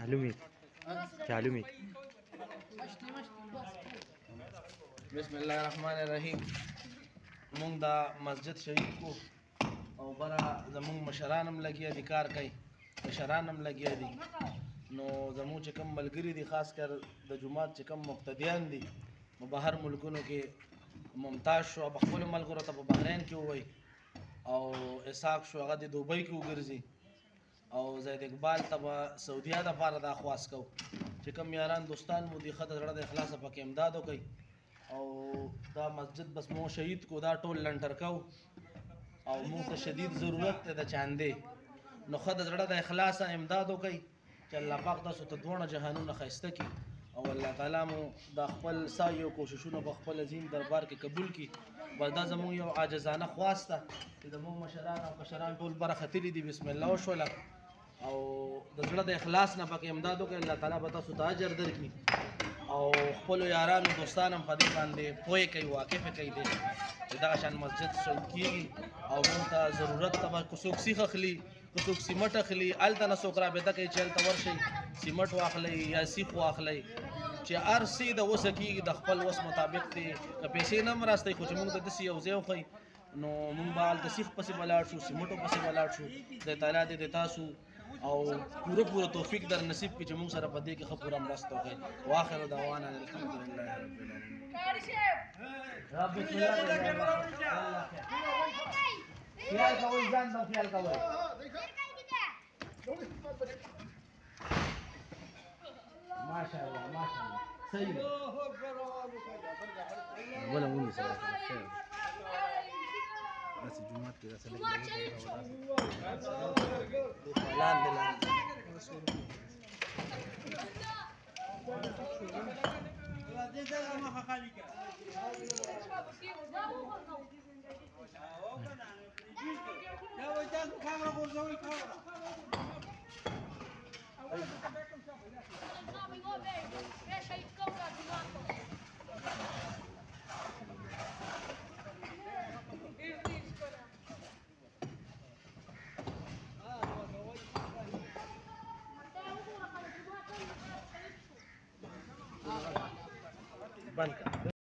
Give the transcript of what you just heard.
معلومي معلومي. بسم الله الرحمن الرحیم. مونږ دا مسجد شهید کو او برا زمونږ مشران هم لګیا دي، کار کوي، مشران هم لګیا دي. نو زمونږ چې کوم ملګري دي، خاص کر د جومات چې کوم مقتدیان دي، نو بهر ملکونو کې ممتاز شو، په خپلو ملګرو ته په بحرین کې ووایي، او اسحاق شو هغه د دوبۍ کې وګرځي، او زید اقبال ته به سعودیه دپاره دا خواست کوو چې کوم یاران دوستان مو دي، ښه د زړه د اخلاصه پکې امداد وکړئ. او دا مسجد بس مو شهید کو، دا ټول لنټر کوو او موږ ته شدید ضرورت دی د چاندې. نو ښه د زړه د اخلاصه امداد وکړئ چې الله پاک تاسو ته دواړه جهانونه ښایسته کړي، او الله تعالی مو دا خپل سعی او کوششونه په خپل عظیم دربار کې قبول کړي. بس دا زموږ یو عاجزانه خواست ده چې زموږ مشران او کشران ټول برختلي دي، بسم الله وشوله، او د زړه د اخلاص نه پکې امداد وکړئ. الله تعالی به تاسو ته اجر درکړي، او خپلو یارانو دوستانو هم په دې باندې پوهې کوي، واقف کوي دی چې دغه شان مسجد شهید کېږي. او موږ ته ضرورت ته به که څوک سیخ اخلي، که څوک سیمټ اخلي، هلته نه څوک رابطه کوي چې هلته ورشئ سیمټ واخلئ یا سیخ واخلئ، چې هر څه د وسه کېږي د خپل وس مطابق دی. که پیسې نه هم راستئ، خو چې موږ ته داسې یو ځای وښئ، نو موږ به هلته سیخ پسې به لاړ شو، سیمټو پسې به لاړ شو. خدای تعالی دې د تاسو او پوره توفیق در نصیب کړي چې موږ سره په دې کې ښه پوره مرسته وکړئ. واخر دعوانا الحمدلله رب العالمین. رب بسم الله خیال کوئ، ځان ته خیال کوئ. ماشاءالله ماشاءالله صحیح دی. بله ونیسه خیر داسې جومات کې داسې لاندې بند کړه.